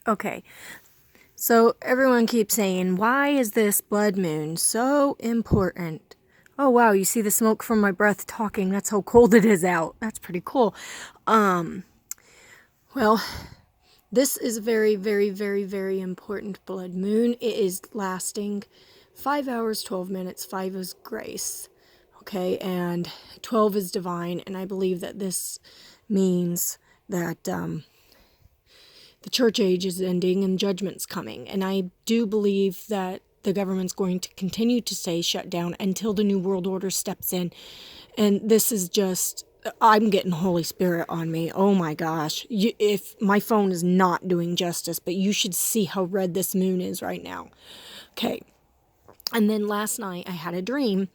Okay, so everyone keeps saying, why is this blood moon so important? Oh wow, you see the smoke from my breath talking. That's how cold it is out. That's pretty cool. Well, this is a very, very, very, very important blood moon. It is lasting 5 hours, 12 minutes. 5 is grace. Okay, and 12 is divine. And I believe that this means that the church age is ending and judgment's coming. And I do believe that the government's going to continue to stay shut down until the New World Order steps in. And this is just, I'm getting Holy Spirit on me. Oh my gosh. If my phone is not doing justice, but you should see how red this moon is right now. Okay. And then last night I had a dream,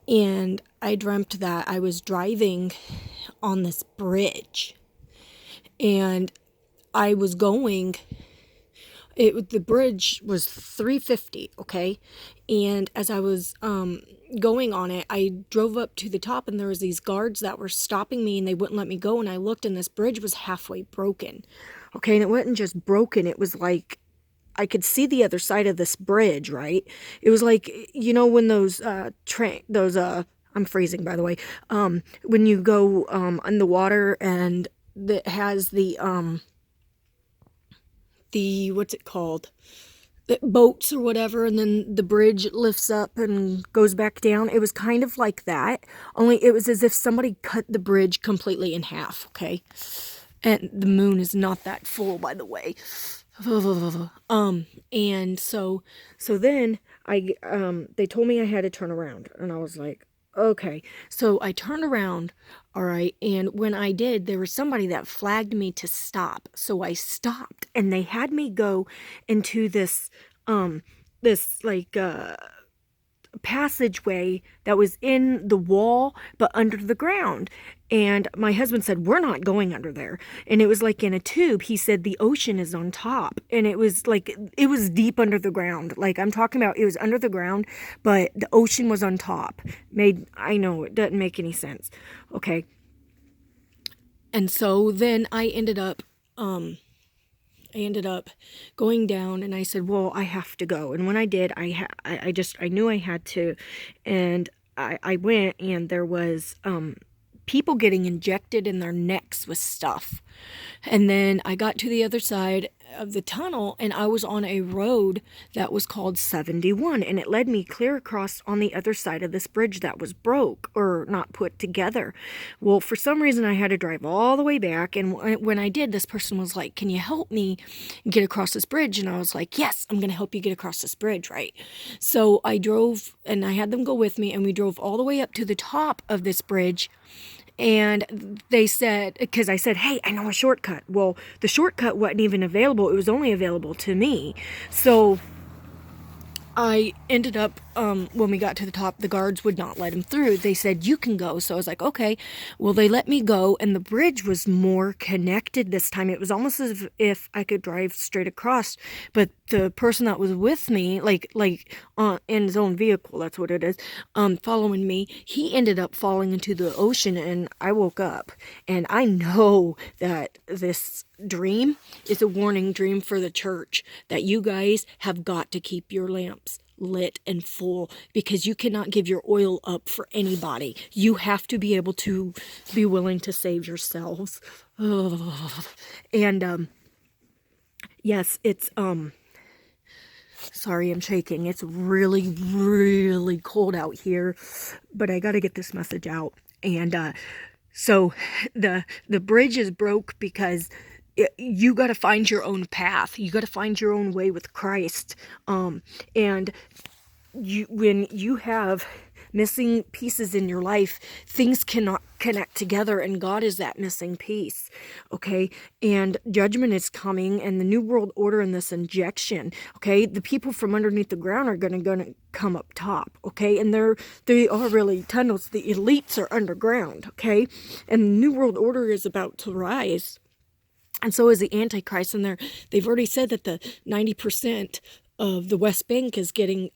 and I dreamt that I was driving on this bridge, and I was going, the bridge was 350, okay? And as I was going on it, I drove up to the top, and there was these guards that were stopping me, and they wouldn't let me go. And I looked, and this bridge was halfway broken, okay? And it wasn't just broken, it was like I could see the other side of this bridge, right? It was like, when those I'm freezing, by the way, when you go on the water, and it has the what's it called, boats or whatever, and then the bridge lifts up and goes back down. It was kind of like that, only it was as if somebody cut the bridge completely in half. Okay, and the moon is not that full, by the way. And so then they told me I had to turn around, and I was like, okay. So I turned around, all right, and when I did, there was somebody that flagged me to stop. So I stopped, and they had me go into this like passageway that was in the wall but under the ground. And my husband said, we're not going under there. And it was like in a tube. He said the ocean is on top, and it was like, it was deep under the ground. Like, I'm talking about, it was under the ground, but the ocean was on top. I know it doesn't make any sense. Okay. And so then I ended up going down, and I said, well, I have to go. And when I did, I knew I had to. And I went, and there was people getting injected in their necks with stuff. And then I got to the other side of the tunnel, and I was on a road that was called 71, and it led me clear across on the other side of this bridge that was broke or not put together. Well, for some reason I had to drive all the way back, and when I did, this person was like, can you help me get across this bridge? And I was like, yes, I'm gonna help you get across this bridge, right? So I drove, and I had them go with me, and we drove all the way up to the top of this bridge. And they said, because I said, hey, I know a shortcut. Well, the shortcut wasn't even available. It was only available to me. So I ended up, when we got to the top, the guards would not let him through. They said, you can go. So I was like, okay. Well, they let me go, and the bridge was more connected this time. It was almost as if I could drive straight across. But the person that was with me, like in his own vehicle, that's what it is, following me, he ended up falling into the ocean, and I woke up. And I know that this dream is a warning dream for the church, that you guys have got to keep your lamps lit and full, because you cannot give your oil up for anybody. You have to be able to be willing to save yourselves. And yes, it's sorry, I'm shaking. It's really, really cold out here, but I got to get this message out. And so the bridge is broke because you got to find your own path. You got to find your own way with Christ. And when you have missing pieces in your life, things cannot connect together, and God is that missing piece. Okay, and judgment is coming, and the New World Order and this injection. Okay, the people from underneath the ground are gonna come up top. Okay, and they are really tunnels. The elites are underground. Okay, and the New World Order is about to rise. And so is the Antichrist, and they've already said that the 90% of the West Bank is getting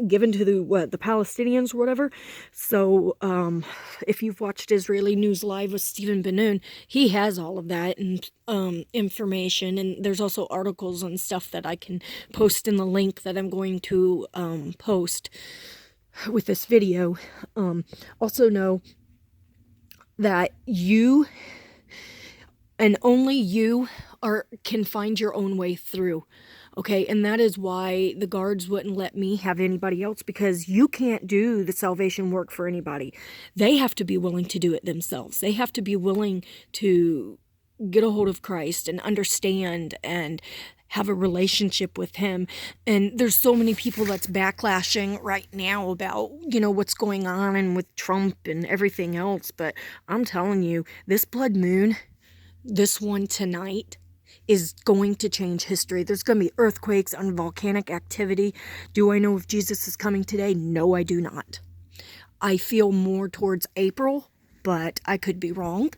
given to the Palestinians or whatever. So if you've watched Israeli News Live with Stephen Ben-Nun, he has all of that and information, and there's also articles and stuff that I can post in the link that I'm going to post with this video. Also know that you and only you can find your own way through. Okay, and that is why the guards wouldn't let me have anybody else, because you can't do the salvation work for anybody. They have to be willing to do it themselves. They have to be willing to get a hold of Christ and understand and have a relationship with him. And there's so many people that's backlashing right now about, what's going on and with Trump and everything else. But I'm telling you, this blood moon, this one tonight, is going to change history. There's going to be earthquakes and volcanic activity. Do I know if Jesus is coming today? No, I do not. I feel more towards April, but I could be wrong.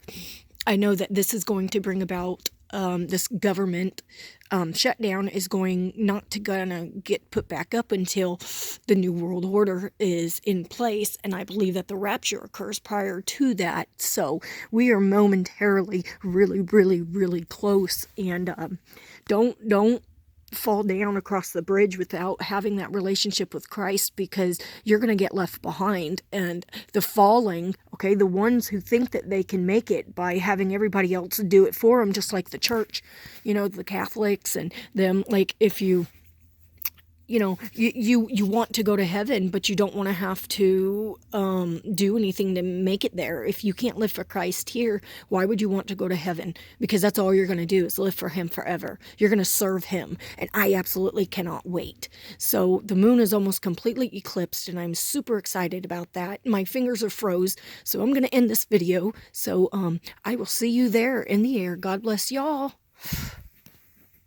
I know that this is going to bring about this government shutdown is not gonna get put back up until the New World Order is in place, and I believe that the rapture occurs prior to that. So we are momentarily really, really, really close, and don't fall down across the bridge without having that relationship with Christ, because you're going to get left behind. And the falling, okay, the ones who think that they can make it by having everybody else do it for them, just like the church, the Catholics and them, like if you you want to go to heaven, but you don't want to have to do anything to make it there. If you can't live for Christ here, why would you want to go to heaven? Because that's all you're going to do is live for him forever. You're going to serve him, and I absolutely cannot wait. So the moon is almost completely eclipsed, and I'm super excited about that. My fingers are froze, so I'm going to end this video. So I will see you there in the air. God bless y'all.